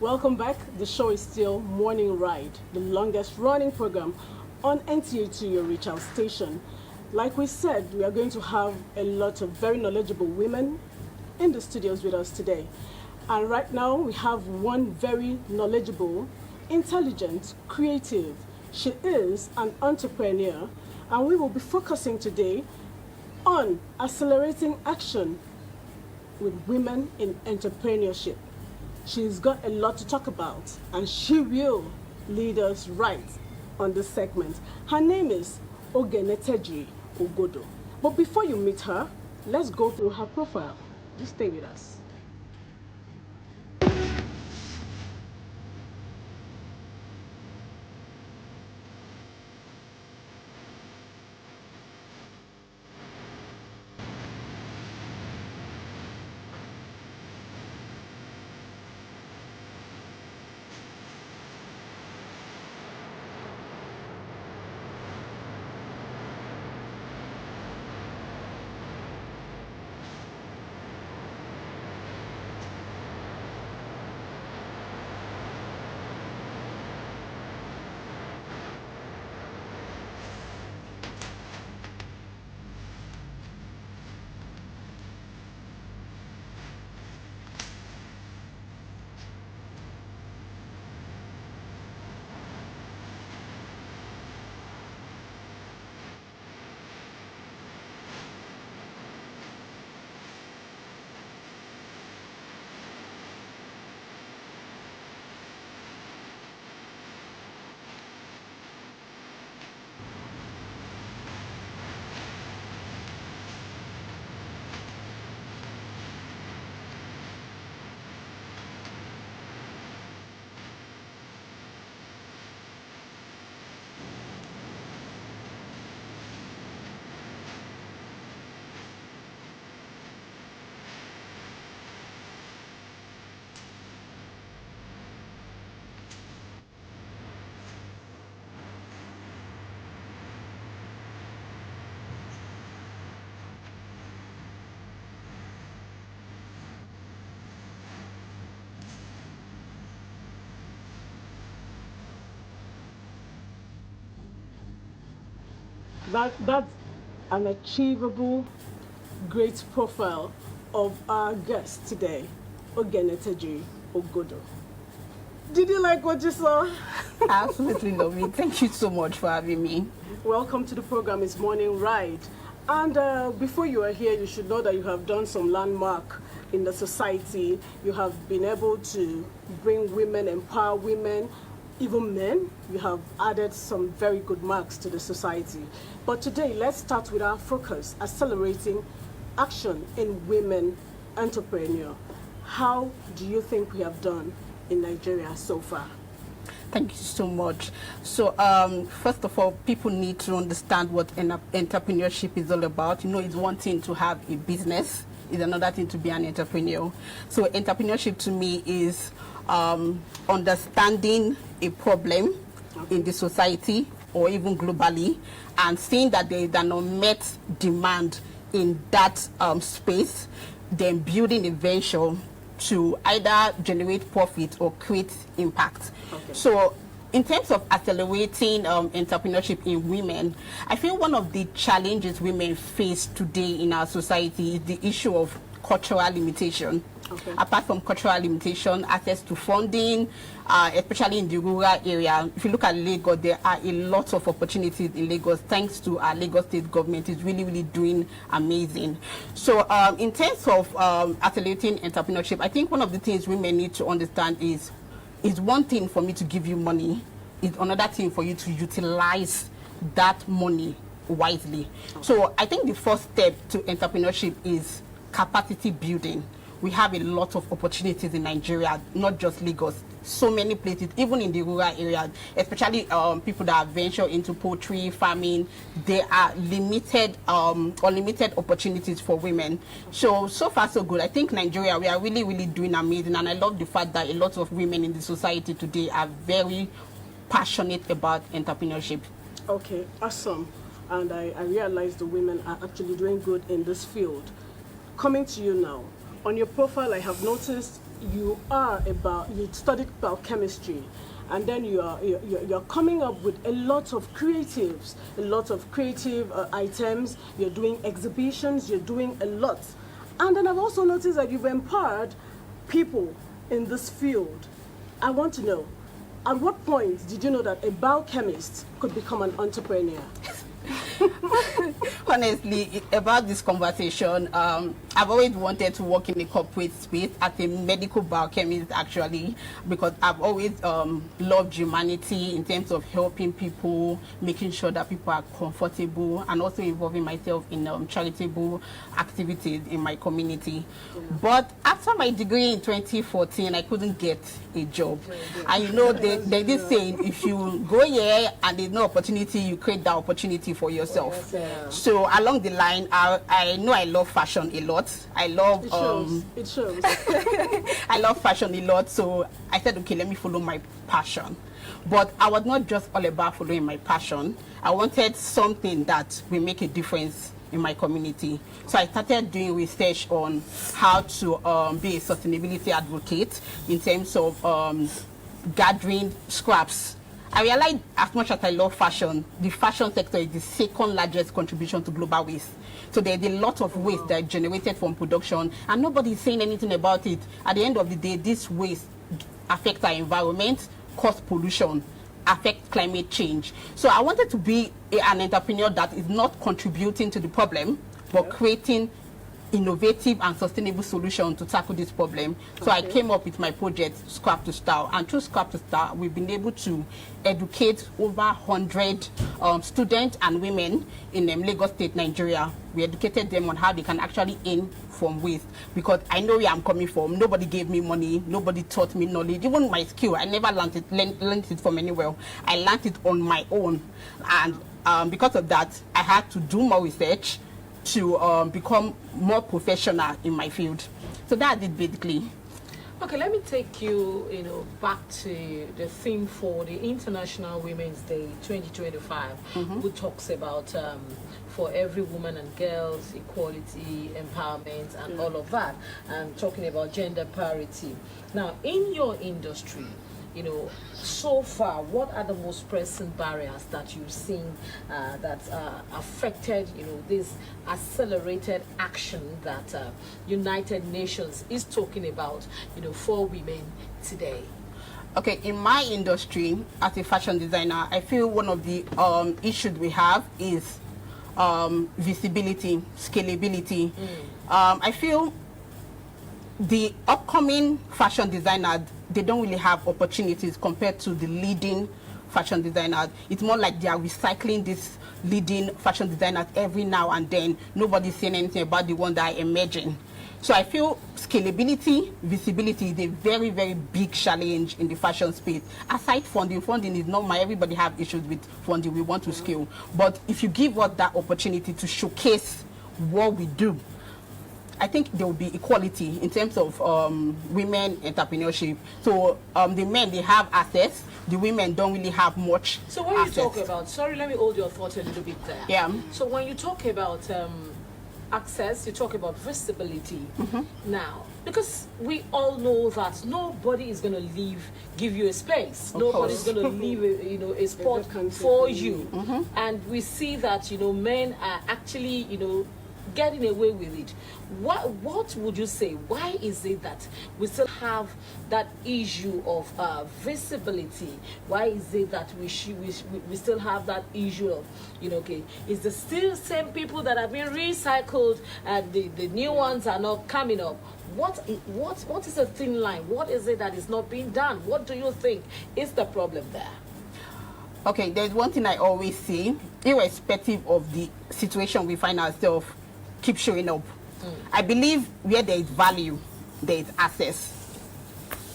Welcome back. The show is still Morning Ride, the longest running program on NTA to your reach out station. Like we said, we are going to have a lot of very knowledgeable women in the studios with us today. And right now we have one very knowledgeable, intelligent, creative. She is an entrepreneur, and we will be focusing today on accelerating action with women in entrepreneurship. She's got a lot to talk about, and she will lead us right on this segment. Her name is Ogenetejiri Ogodo. But before you meet her, let's go through her profile. Just stay with us. That's an achievable, great profile of our guest today, Ogenetejiri Ogodo. Did you like what you saw? Absolutely love it. Thank you so much for having me. Welcome to the program. It's Morning Ride. And before you are here, you should know that you have done some landmark in the society. You have been able to bring women, empower women, even men. You have added some very good marks to the society. But today, let's start with our focus, accelerating action in women entrepreneur. How do you think we have done in Nigeria so far? Thank you so much. So, first of all, people need to understand what entrepreneurship is all about. You know, it's one thing to have a business, it's another thing to be an entrepreneur. So, entrepreneurship to me is understanding a problem in the society or even globally, and seeing that there is an unmet demand in that space, then building a venture to either generate profit or create impact. Okay. So in terms of accelerating entrepreneurship in women, I feel one of the challenges women face today in our society is the issue of cultural limitation. Okay. Apart from cultural limitation, access to funding, especially in the rural area. If you look at Lagos, there are a lot of opportunities in Lagos thanks to our Lagos state government. It's really, really doing amazing. So in terms of accelerating entrepreneurship, I think one of the things women need to understand is one thing for me to give you money, is another thing for you to utilize that money wisely. Okay. So I think the first step to entrepreneurship is capacity building. We have a lot of opportunities in Nigeria, not just Lagos. So many places, even in the rural areas, especially people that venture into poultry, farming, there are limited unlimited opportunities for women. So far so good. I think Nigeria, we are really, really doing amazing. And I love the fact that a lot of women in the society today are very passionate about entrepreneurship. Okay, awesome. And I realize the women are actually doing good in this field. Coming to you now, on your profile, I have noticed you studied biochemistry, and then you're coming up with a lot of creative items. You're doing exhibitions. You're doing a lot, and then I've also noticed that you've empowered people in this field. I want to know, at what point did you know that a biochemist could become an entrepreneur? Honestly, about this conversation, I've always wanted to work in a corporate space as a medical biochemist, actually, because I've always loved humanity in terms of helping people, making sure that people are comfortable, and also involving myself in charitable activities in my community. Yeah. But after my degree in 2014, I couldn't get a job. And you know, there's this saying, if you go here and there's no opportunity, you create that opportunity for yourself. Yeah. So along the line, I know I love fashion a lot. I love it shows. I love fashion a lot, so I said, okay, let me follow my passion. But I was not just all about following my passion. I wanted something that will make a difference in my community. So I started doing research on how to be a sustainability advocate in terms of gathering scraps. I realized, as much as I love fashion, the fashion sector is the second largest contribution to global waste. So there's a lot of waste that is generated from production, and nobody is saying anything about it. At the end of the day, this waste affects our environment, cause pollution, affect climate change. So I wanted to be an entrepreneur that is not contributing to the problem, but creating innovative and sustainable solution to tackle this problem. So I came up with my project, Scrap to Style, and through Scrap to Style, we've been able to educate over 100 students and women in Lagos State, Nigeria. We educated them on how they can actually earn from waste, because I know where I'm coming from. Nobody gave me money, nobody taught me knowledge, even my skill. I never learned it from anywhere. I learned it on my own, and because of that, I had to do more research to become more professional in my field. So that's it basically. Okay, let me take you, back to the theme for the International Women's Day 2025, who talks about for every woman and girls, equality, empowerment, and all of that, and talking about gender parity. Now, in your industry, so far, what are the most pressing barriers that you've seen that affected, this accelerated action that United Nations is talking about, for women today? Okay, in my industry, as a fashion designer, I feel one of the issues we have is visibility, scalability. I feel the upcoming fashion designers, they don't really have opportunities compared to the leading fashion designers. It's more like they are recycling these leading fashion designers every now and then. Nobody's saying anything about the one that are emerging. So I feel scalability, visibility is a very, very big challenge in the fashion space. Aside funding is normal. Everybody have issues with funding. We want to scale. But if you give us that opportunity to showcase what we do, I think there will be equality in terms of women entrepreneurship. So the men, they have access. The women don't really have much So when access. you talk about, sorry, let me hold your thought a little bit there. Yeah. So when you talk about access, you talk about visibility. Now, because we all know that nobody is going to give you a space. Nobody's going to leave a spot for you. And we see that, men are actually, getting away with it. What would you say? Why is it that we still have that issue of visibility? Why is it that we still have that issue of, is the still same people that have been recycled and the new ones are not coming up? What is the thin line? What is it that is not being done? What do you think is the problem there? Okay, there's one thing I always say, irrespective of the situation we find ourselves, keep showing up. I believe where there is value, there is access.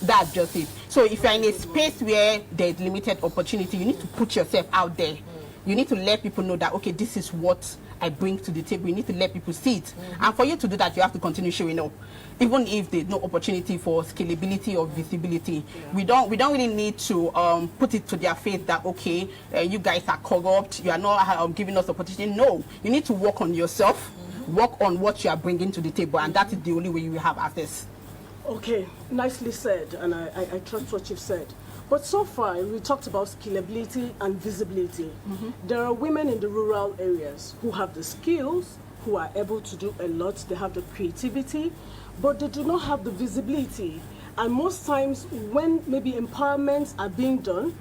That's just it. So if you're in a space where there is limited opportunity, you need to put yourself out there. You need to let people know that, okay, this is what I bring to the table. You need to let people see it. And for you to do that, you have to continue showing up. Even if there's no opportunity for scalability or visibility. We don't really need to put it to their face that, okay, you guys are corrupt, you are not giving us opportunity. No, you need to work on yourself, work on what you are bringing to the table, and that is the only way you will have access. Okay, nicely said, and I trust what you've said. But so far, we talked about scalability and visibility. There are women in the rural areas who have the skills, who are able to do a lot, they have the creativity, but they do not have the visibility. And most times, when maybe empowerments are being done,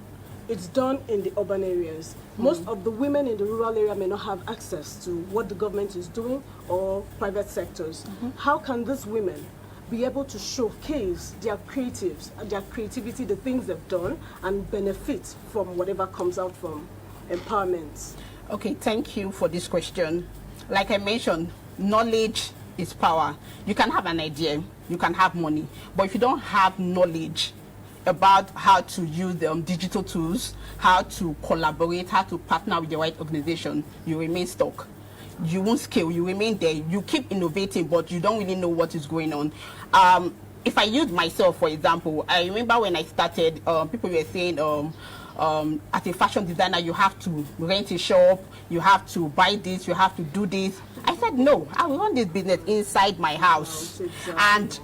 it's done in the urban areas. Most of the women in the rural area may not have access to what the government is doing or private sectors. How can these women be able to showcase their creativity, the things they've done, and benefit from whatever comes out from empowerment? Okay, thank you for this question. Like I mentioned, knowledge is power. You can have an idea, you can have money, but if you don't have knowledge about how to use digital tools, how to collaborate, how to partner with the right organization, you remain stuck. You won't scale, you remain there. You keep innovating, but you don't really know what is going on. If I use myself, for example, I remember when I started, people were saying, as a fashion designer, you have to rent a shop, you have to buy this, you have to do this. I said, no, I will run this business inside my house. Exactly. And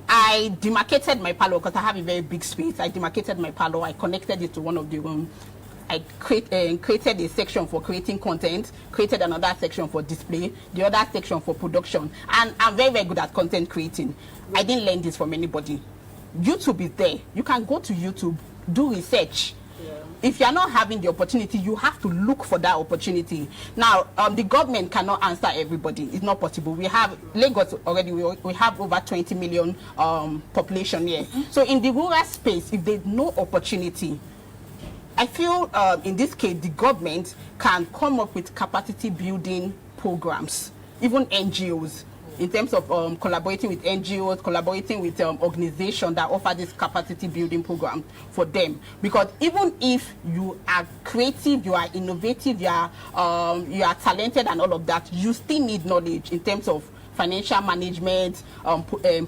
I demarcated my parlor because I have a very big space. I demarcated my parlor, I connected it to one of the rooms. I created a section for creating content, created another section for display, the other section for production. And I'm very, very good at content creating. I didn't learn this from anybody. YouTube is there. You can go to YouTube, do research. If you're not having the opportunity, you have to look for that opportunity. Now, the government cannot answer everybody. It's not possible. We have Lagos already. We have over 20 million population here. So in the rural space, if there's no opportunity, I feel in this case, the government can come up with capacity building programs, even NGOs, in terms of collaborating with NGOs, collaborating with organizations that offer this capacity building program for them. Because even if you are creative, you are innovative, you are talented and all of that, you still need knowledge in terms of financial management,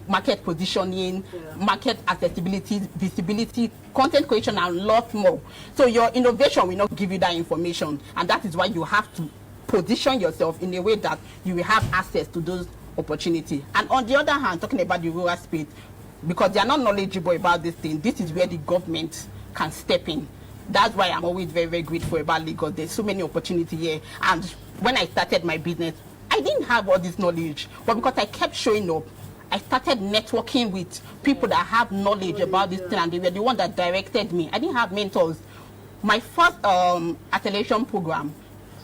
market positioning, market accessibility, visibility, content creation, and a lot more. So your innovation will not give you that information, and that is why you have to position yourself in a way that you will have access to those opportunities. And on the other hand, talking about the rural space, because they are not knowledgeable about this thing, this is where the government can step in. That's why I'm always very, very grateful about Lagos. There's so many opportunities here. And when I started my business, I didn't have all this knowledge, but because I kept showing up, I started networking with people that have knowledge about this thing, and they were the one that directed me. I didn't have mentors. My first acceleration program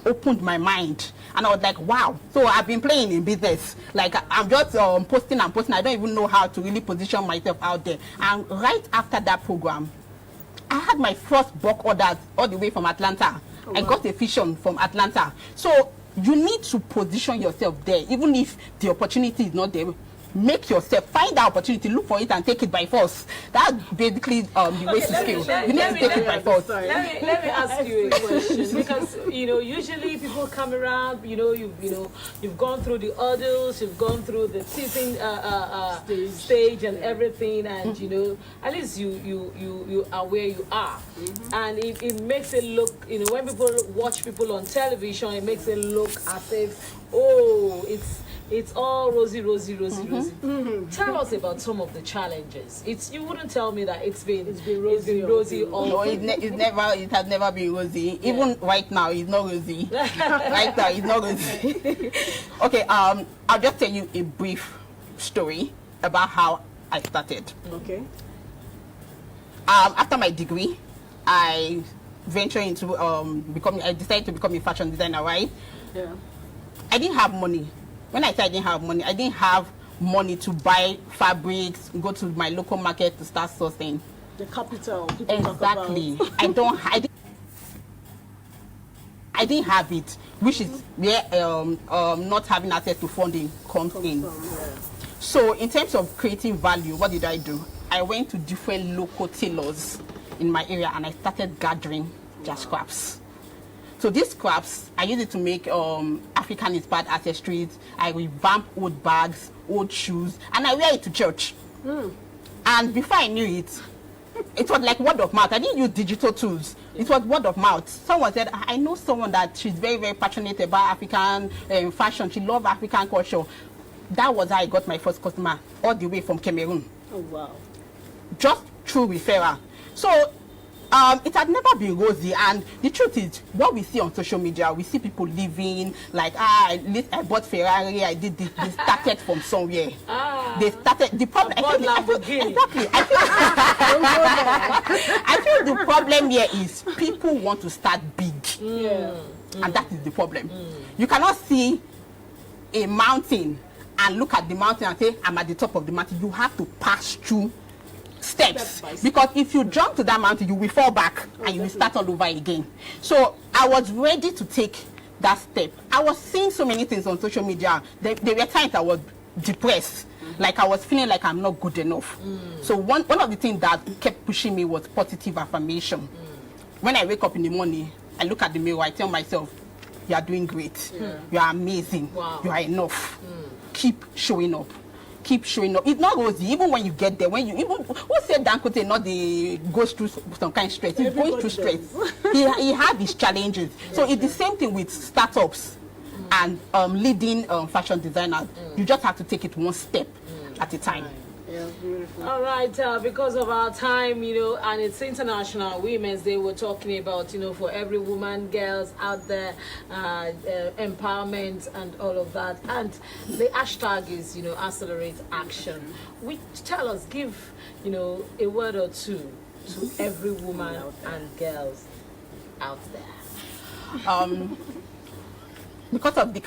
opened my mind, and I was like, wow. So I've been playing in business. Like, I'm just posting and posting. I don't even know how to really position myself out there. And right after that program, I had my first bulk orders all the way from Atlanta. Oh, wow. I got a vision from Atlanta. So you need to position yourself there, even if the opportunity is not there. Make yourself, find that opportunity, look for it, and take it by force. That's basically the way to scale. You need to take it by force. Let me ask you a question, because usually people come around. You've gone through the hurdles, you've gone through the teething stage and everything, and at least you are where you are, and it makes it look. When people watch people on television, it makes it look as if it's all rosy. Tell us about some of the challenges. You wouldn't tell me that it's been rosy all. No, it has never been rosy. Yeah. Even right now, it's not rosy. Right now, it's not rosy. Okay, I'll just tell you a brief story about how I started. Okay. After my degree, I ventured into I decided to become a fashion designer, right? Yeah. I didn't have money. When I said I didn't have money to buy fabrics, go to my local market to start sourcing. The capital. Exactly. I didn't have it, which is where not having access to funding comes in. From, yeah. So in terms of creating value, what did I do? I went to different local tailors in my area, and I started gathering their scraps. So these scraps, I use it to make African-inspired accessories. I revamp old bags, old shoes, and I wear it to church. And before I knew it, it was like word of mouth. I didn't use digital tools. It was word of mouth. Someone said, I know someone that she's very, very passionate about African fashion. She loves African culture. That was how I got my first customer, all the way from Cameroon. Oh, wow. Just through referral. So it had never been rosy, and the truth is, what we see on social media, we see people living like, I bought Ferrari, I did this. They started from somewhere. They started, the problem, exactly. I feel the problem here is people want to start big. And that is the problem. You cannot see a mountain and look at the mountain and say, I'm at the top of the mountain. You have to pass through steps, because if you jump to that mountain, you will fall back and you will start all over again. So I was ready to take that step. I was seeing so many things on social media. There were times I was depressed, like I was feeling like I'm not good enough. So one of the things that kept pushing me was positive affirmation. When I wake up in the morning, I look at the mirror, I tell myself, you are doing great, you are amazing, you are enough. Keep showing up. Keep showing up. It's not rosy. Even when you get there, when you even who said Dangote not the goes through some kind of stress. He's going through stress. he had his challenges. So it's the same thing with startups and leading fashion designers. You just have to take it one step at a time. Yeah, beautiful. All right, because of our time, and it's International Women's Day, we're talking about, for every woman, girls out there, empowerment and all of that. And the hashtag is, accelerate action. Tell us, give, a word or two to every woman and girls out there. Because of the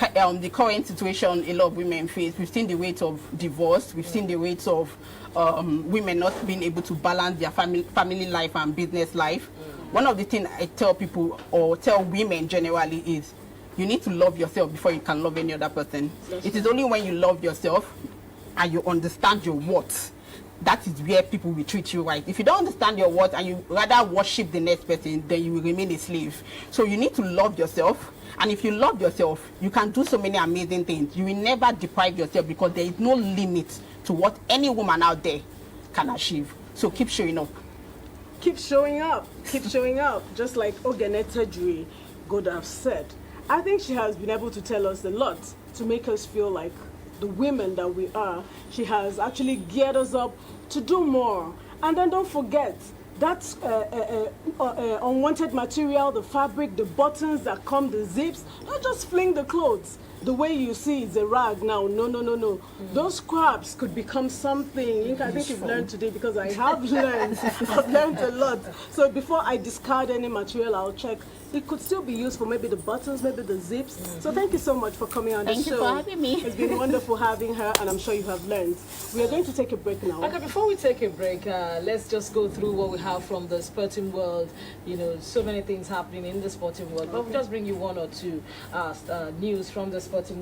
current situation a lot of women face, we've seen the rate of divorce, we've seen the rates of women not being able to balance their family life and business life. One of the things I tell people, or tell women generally, is you need to love yourself before you can love any other person. It is only when you love yourself and you understand your worth, that is where people will treat you right. If you don't understand your worth and you rather worship the next person, then you will remain a slave. So you need to love yourself. And if you love yourself, you can do so many amazing things. You will never deprive yourself, because there is no limit to what any woman out there can achieve. So keep showing up. Keep showing up. Keep showing up. Just like Ogeneta Jui would have said. I think she has been able to tell us a lot to make us feel like the women that we are. She has actually geared us up to do more. And then don't forget, that's unwanted material, the fabric, the buttons that come, the zips. Don't just fling the clothes. The way you see it's a rag now. No. Those scraps could become something. I think you've learned today, because I have learned. I've learned a lot. So before I discard any material, I'll check. It could still be used for maybe the buttons, maybe the zips. So thank you so much for coming on the show. Thank you for having me. It's been wonderful having her, and I'm sure you have learned. We are going to take a break now. Okay, before we take a break, let's just go through what we have from the sporting world. So many things happening in the sporting world. But we'll just bring you one or two news from the sporting